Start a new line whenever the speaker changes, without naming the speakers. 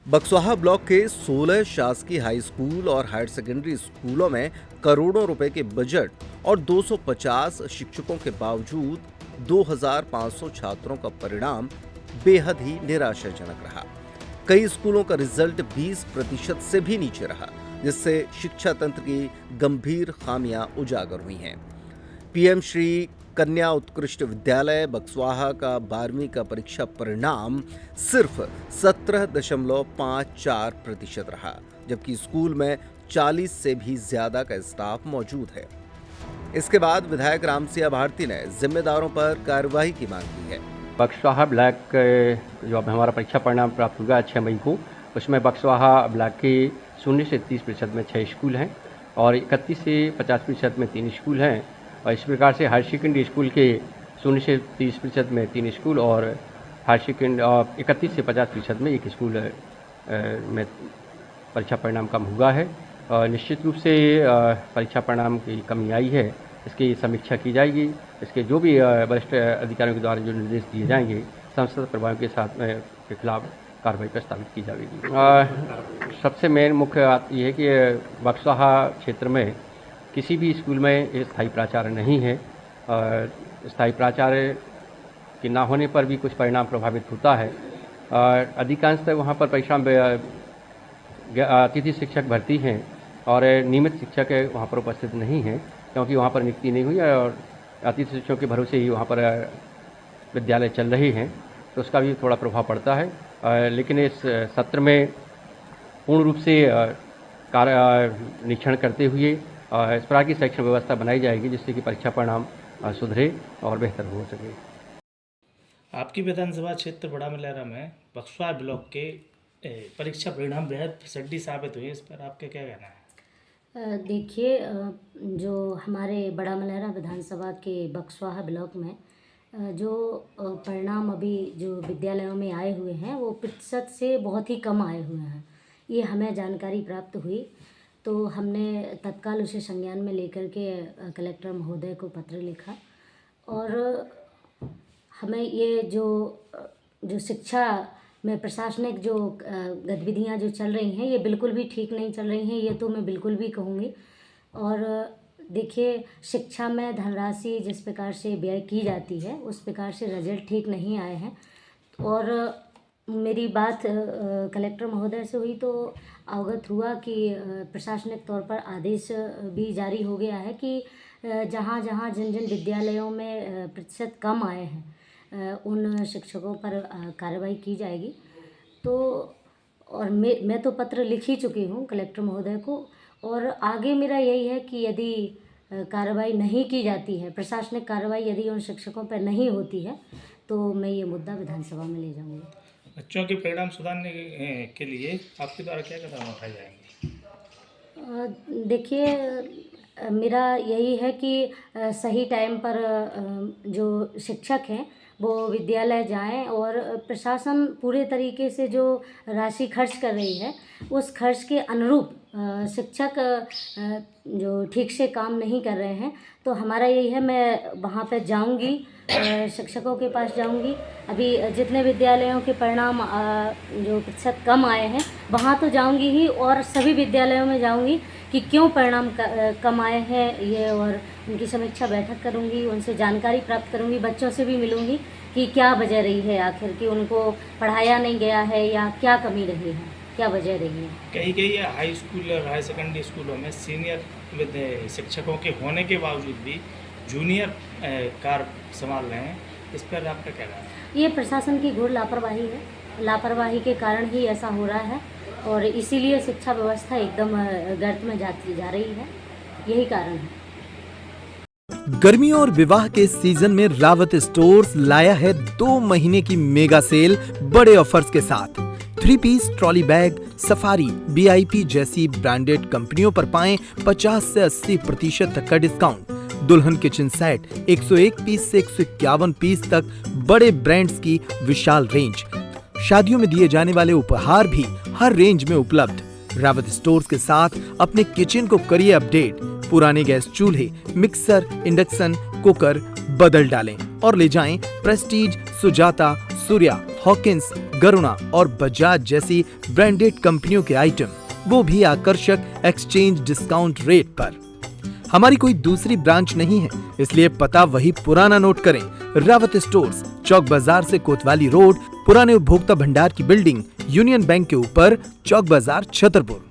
Buxwaha block के 16 शासकीय high school और हायर सेकेंडरी स्कूलों में करोड़ों रुपए के बजट और 250 शिक्षकों के बावजूद 2500 छात्रों का परिणाम बेहद ही निराशाजनक रहा। कई स्कूलों का रिजल्ट 20% से भी नीचे रहा, जिससे शिक्षा तंत्र की गंभीर खामियां उजागर हुई हैं। पीएम श्री कन्या उत्कृष्ट विद्यालय बक्सवाहा का 12वीं का परीक्षा परिणाम सिर्फ 17.54% रहा, जबकि स्कूल में 40 से भी ज्यादा का स्टाफ मौजूद है। इसके बाद विधायक रामसिया भारती ने जिम्मेदारों पर कार्रवाई की मांग की है।
बक्सवाहा ब्लॉक जो अब हमारा परीक्षा परिणाम प्राप्त हुआ 6 मई को, उसमें बक्सवाहा ब्लॉक के 0 से 30% में 6 स्कूल हैं और 31 से 50% में 3 स्कूल हैं। और इस प्रकार से हायर सेकेंडरी स्कूल के 0 से 30% में 3 स्कूल और हायर सेकेंड 31 से 50% में 1 स्कूल में परीक्षा परिणाम कम हुआ है। निश्चित रूप से परीक्षा परिणाम की कमी आई है, इसकी समीक्षा की जाएगी। इसके जो भी वरिष्ठ अधिकारियों के द्वारा जो निर्देश दिए जाएंगे, संसद प्रभाव के साथ में के खिलाफ कार्रवाई प्रस्तावित की जाएगी। सबसे मेन मुख्य बात यह है कि बक्सवाहा क्षेत्र में किसी भी स्कूल में स्थायी प्राचार्य नहीं है। स्थायी प्राचार्य के ना होने पर भी कुछ परिणाम प्रभावित होता है। अधिकांशतः वहाँ पर परीक्षा में अतिथि शिक्षक भर्ती हैं और नियमित शिक्षक वहाँ पर उपस्थित नहीं हैं, क्योंकि वहाँ पर नियुक्ति नहीं हुई है और अतिथि शिक्षकों के भरोसे ही वहाँ पर विद्यालय चल रहे हैं, तो उसका भी थोड़ा प्रभाव पड़ता है। लेकिन इस सत्र में पूर्ण रूप से निरीक्षण करते हुए इस प्रकार की शैक्षणिक व्यवस्था बनाई जाएगी, जिससे कि परीक्षा परिणाम सुधरे और बेहतर हो सके।
आपकी विधानसभा क्षेत्र बड़ा मलहरा में बक्सवाहा ब्लॉक के परीक्षा परिणाम बेहद फिसड्डी साबित हुए, इस पर आपका क्या कहना है?
देखिए, जो हमारे बड़ा मलहरा विधानसभा के बक्सवाहा ब्लॉक में जो परिणाम अभी जो विद्यालयों में आए हुए हैं, वो प्रतिशत से बहुत ही कम आए हुए हैं। ये हमें जानकारी प्राप्त हुई, तो हमने तत्काल उसे संज्ञान में लेकर के कलेक्टर महोदय को पत्र लिखा और हमें ये जो शिक्षा में प्रशासनिक जो गतिविधियां जो चल रही हैं, ये बिल्कुल भी ठीक नहीं चल रही हैं, ये तो मैं बिल्कुल भी कहूँगी। और देखिए, शिक्षा में धनराशि जिस प्रकार से व्यय की जाती है, उस प्रकार से रिजल्ट ठीक नहीं आए हैं। और मेरी बात कलेक्टर महोदय से हुई तो अवगत हुआ कि प्रशासनिक तौर पर आदेश भी जारी हो गया है कि जहाँ जहाँ जिन जिन विद्यालयों में प्रतिशत कम आए हैं, उन शिक्षकों पर कार्रवाई की जाएगी। तो और मैं तो पत्र लिख ही चुकी हूँ कलेक्टर महोदय को, और आगे मेरा यही है कि यदि कार्रवाई नहीं की जाती है, प्रशासनिक कार्रवाई यदि उन शिक्षकों पर नहीं होती है, तो मैं ये मुद्दा विधानसभा में ले जाऊँगी।
बच्चों के परिणाम सुधारने के लिए आपके द्वारा क्या कदम उठाए जाएंगे?
देखिए, मेरा यही है कि सही टाइम पर जो शिक्षक हैं वो विद्यालय जाएं और प्रशासन पूरे तरीके से जो राशि खर्च कर रही है, उस खर्च के अनुरूप शिक्षक जो ठीक से काम नहीं कर रहे हैं, तो हमारा यही है, मैं वहाँ पे जाऊँगी, शिक्षकों के पास जाऊँगी। अभी जितने विद्यालयों के परिणाम जो प्रतिशत कम आए हैं, वहाँ तो जाऊँगी ही, और सभी विद्यालयों में जाऊँगी कि क्यों परिणाम कम आए हैं ये, और उनकी समीक्षा बैठक करूँगी, उनसे जानकारी प्राप्त करूँगी, बच्चों से भी मिलूँगी कि क्या वजह रही है, आखिर कि उनको पढ़ाया नहीं गया है या क्या कमी रही है, क्या वजह रही है।
कई हाई स्कूल और हाई सेकेंडरी स्कूलों में सीनियर शिक्षकों के होने के बावजूद भी जूनियर कार्य संभाल रहे हैं, इस पर आपका क्या कहना है? ये
प्रशासन की घोर लापरवाही है। लापरवाही के कारण ही ऐसा हो रहा है और इसीलिए शिक्षा व्यवस्था एकदम गर्त में जा रही है, यही कारण है।
गर्मियों और विवाह के सीजन में रावत स्टोर्स लाया है 2 महीने की मेगा सेल बड़े ऑफर्स के साथ। 3 piece trolley bag, Safari, VIP जैसी ब्रांडेड कंपनियों पर पाएं 50 से 80% तक का डिस्काउंट। दुल्हन किचन सेट 101 पीस से 151 पीस तक बड़े ब्रांड्स की विशाल रेंज। शादियों में दिए जाने वाले उपहार भी हर रेंज में उपलब्ध। रावत स्टोर्स के साथ अपने किचन को करिए अपडेट। पुराने गैस चूल्हे, मिक्सर, इंडक्शन, कुकर बदल डालें और ले जाएं प्रेस्टीज, सुजाता, सूर्या, हॉकिंस, गरुणा और बजाज जैसी ब्रांडेड कंपनियों के आइटम, वो भी आकर्षक एक्सचेंज डिस्काउंट रेट पर। हमारी कोई दूसरी ब्रांच नहीं है, इसलिए पता वही पुराना नोट करें। रावत स्टोर्स, चौक बाजार से कोतवाली रोड, पुराने उपभोक्ता भंडार की बिल्डिंग, यूनियन बैंक के ऊपर, चौक बाजार, छतरपुर।